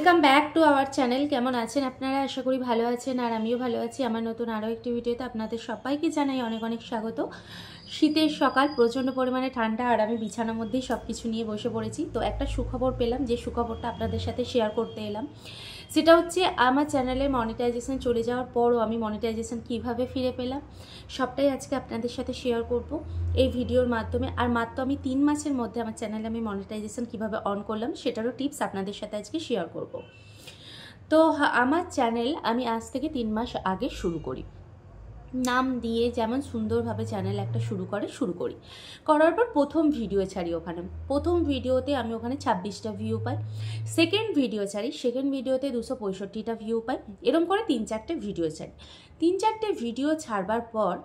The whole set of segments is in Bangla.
Welcome back to our channel. কেমন আছেন আপনারা? আশা করি ভালো আছেন, আর আমিও ভালো আছি। আমার নতুন আরও একটি ভিডিওতে আপনাদের সবাইকে জানাই অনেক অনেক স্বাগত। শীতের সকাল, প্রচণ্ড পরিমাণে ঠান্ডা, আর আমি বিছানার মধ্যেই সব কিছু নিয়ে বসে পড়েছি। তো একটা সুখবর পেলাম, যে সুখবরটা আপনাদের সাথে শেয়ার করতে এলাম। সেটা হচ্ছে আমার চ্যানেলে মনিটাইজেশন চলে যাওয়ার পরও আমি মনিটাইজেশন কিভাবে ফিরে পেলাম, সবটাই আজকে আপনাদের সাথে শেয়ার করব এই ভিডিওর মাধ্যমে। আর মাত্র আমি 3 মাসের মধ্যে আমার চ্যানেলে আমি মনিটাইজেশন কিভাবে অন করলাম সেটারও টিপস আপনাদের সাথে আজকে শেয়ার করব। তো আমার চ্যানেল আমি আজ থেকে 3 মাস আগে শুরু করি। নাম দিয়ে যেমন সুন্দরভাবে চ্যানেল একটা শুরু করি। করার পর প্রথম ভিডিও ছাড়ি। ওখানে প্রথম ভিডিওতে আমি ওখানে 26টা ভিউ পাই। সেকেন্ড ভিডিও ছাড়ি, সেকেন্ড ভিডিওতে 265টা ভিউ পাই। এরকম করে 3-4টে ভিডিও ছাড়ি। 3-4টে ভিডিও ছাড়বার পর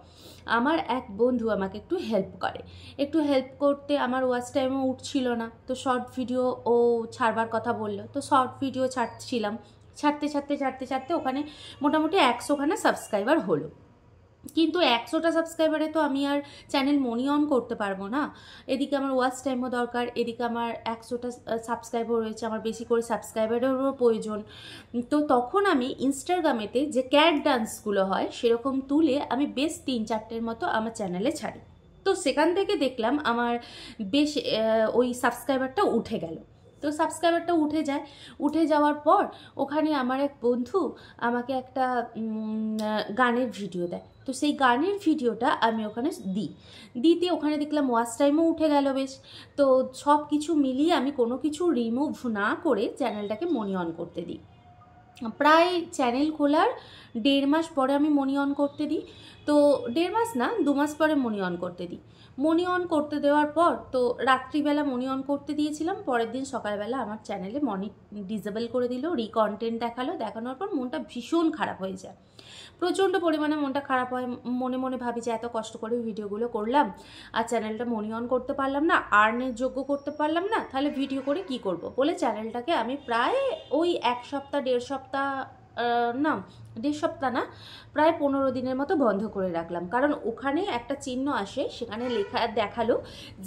আমার এক বন্ধু আমাকে একটু হেল্প করতে আমার ওয়াচ টাইমও উঠছিল না। তো শর্ট ভিডিও ও ছাড়বার কথা বললো, তো শর্ট ভিডিও ছাড়ছিলাম। ছাড়তে ওখানে মোটামুটি 100খানা সাবস্ক্রাইবার হলো। কিন্তু 100টা সাবস্ক্রাইবারে তো আমি আর চ্যানেল মনি অন করতে পারবো না। এদিকে আমার ওয়াচ টাইমও দরকার, এদিকে আমার 100টা সাবস্ক্রাইবার রয়েছে, আমার বেশি করে সাবস্ক্রাইবারেরও প্রয়োজন। তো তখন আমি ইনস্টাগ্রামেতে যে ক্যাট ডান্সগুলো হয় সেরকম তুলে আমি বেশ 3-4টের মতো আমার চ্যানেলে ছাড়ি। তো সেখান থেকে দেখলাম আমার বেশ ওই সাবস্ক্রাইবারটা উঠে গেল। তো সাবস্ক্রাইবারটা উঠে যাওয়ার পর ওখানে আমার এক বন্ধু আমাকে একটা গানের ভিডিও দেয়। তো সেই গানের ভিডিওটা আমি ওখানে দিতে ওখানে দেখলাম ওয়াচ টাইমও উঠে গেল বেশ। তো সব কিছু মিলিয়ে আমি কোনো কিছু রিমুভ না করে চ্যানেলটাকে মনি অন করতে দিই। প্রায় চ্যানেল খোলার 1.5 মাস পরে আমি মনি অন করতে দিই। তো 1.5 মাস না, 2 মাস পরে মনি অন করতে দিই। মনি অন করতে দেওয়ার পর তো রাত্রিবেলা মনি অন করতে দিয়েছিলাম। পরের দিন সকালবেলা আমার চ্যানেলে মনি ডিসেবল করে দিল, রিকন্টেন্ট দেখানোর পর মনটা ভীষণ খারাপ হয়ে যায়। প্রচণ্ড পরিমাণে মনটা খারাপ হয়। মনে মনে ভাবি যে এত কষ্ট করে ভিডিওগুলো করলাম আর চ্যানেলটা মনি অন করতে পারলাম না, আর্নের যোগ্য করতে পারলাম না, তাহলে ভিডিও করে কি করব বলে চ্যানেলটাকে আমি প্রায় ওই 1 সপ্তাহ 1.5 সপ্তাহ না 1.5 সপ্তাহ না, প্রায় 15 দিনের মতো বন্ধ করে রাখলাম। কারণ ওখানে একটা চিহ্ন আসে, সেখানে দেখালো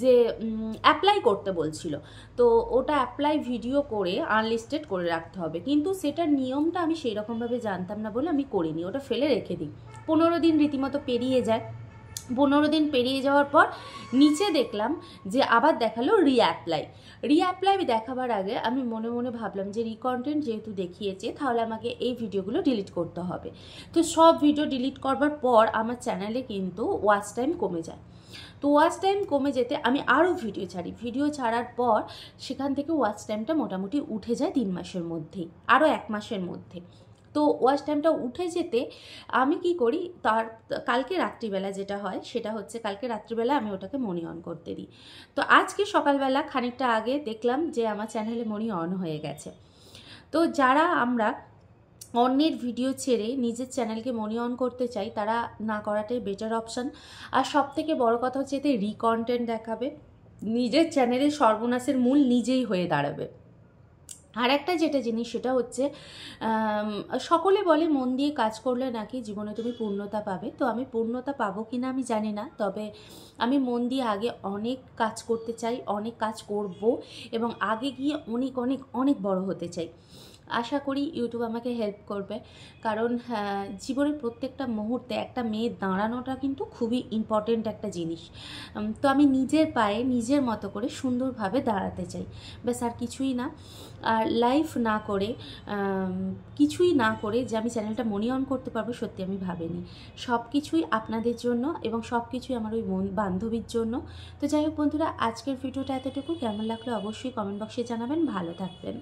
যে অ্যাপ্লাই করতে বলছিল। তো ওটা অ্যাপ্লাই ভিডিও করে আনলিস্টেড করে রাখতে হবে, কিন্তু সেটার নিয়মটা আমি সেই রকমভাবে জানতাম না বলে আমি করিনি, ওটা ফেলে রেখে দিই। 15 দিন রীতিমতো পেরিয়ে যায়। 15 দিন পেরিয়ে যাওয়ার পর নিচে দেখলাম যে আবার দেখালো রিঅ্যাপ্লাই দেখাবার আগে আমি মনে মনে ভাবলাম যে রিকন্টেন্ট যেহেতু দেখিয়েছে তাহলে আমাকে এই ভিডিওগুলো ডিলিট করতে হবে। তো সব ভিডিও ডিলিট করবার পর আমার চ্যানেলে কিন্তু ওয়াচ টাইম কমে যায়। তো ওয়াচ টাইম কমে যেতে আমি আরও ভিডিও ছাড়ার পর সেখান থেকে ওয়াচ টাইমটা মোটামুটি উঠে যায় 3 মাসের মধ্যেই, আরও 1 মাসের মধ্যে। তো ওয়াচ টাইমটা উঠে যেতে আমি কি করি, কালকে রাত্রিবেলা যেটা হয় সেটা হচ্ছে কালকে রাত্রিবেলা আমি ওটাকে মনি অন করতে দিই। তো আজকে সকালবেলা খানিকটা আগে দেখলাম যে আমার চ্যানেলে মনি অন হয়ে গেছে। তো যারা আমরা অন্যের ভিডিও ছেড়ে নিজের চ্যানেলকে মনি অন করতে চাই তারা না করাটাই বেটার অপশান। আর সব থেকে বড় কথা হচ্ছে এতে রিকন্টেন্ট দেখাবে, নিজের চ্যানেলের সর্বনাশের মূল নিজেই হয়ে দাঁড়াবে। আর একটা যেটা জিনিস সেটা হচ্ছে সকলে বলে মন দিয়ে কাজ করলে নাকি জীবনে তুমি পূর্ণতা পাবে। তো আমি পূর্ণতা পাবো কি না আমি জানি না, তবে আমি মন দিয়ে আগে অনেক কাজ করতে চাই, অনেক কাজ করব এবং আগে গিয়ে অনেক অনেক অনেক বড় হতে চাই। আশা করি ইউটিউব আমাকে হেল্প করবে, কারণ জীবনের প্রত্যেকটা মুহূর্তে একটা মেয়ের দাঁড়ানোটা কিন্তু খুবই ইম্পর্টেন্ট একটা জিনিস। তো আমি নিজের পায়ে নিজের মতো করে সুন্দরভাবে দাঁড়াতে চাই, ব্যাস, আর কিছুই না। আর কিছুই না করে যে আমি চ্যানেলটা মনি অন করতে পারবো, সত্যি আমি ভাবিনি। সব কিছুই আপনাদের জন্য এবং সব কিছুই আমার ওই বান্ধবীর জন্য। তো যাই হোক বন্ধুরা, আজকের ভিডিওটা এতটুকু। কেমন লাগলো অবশ্যই কমেন্ট বক্সে জানাবেন। ভালো থাকবেন।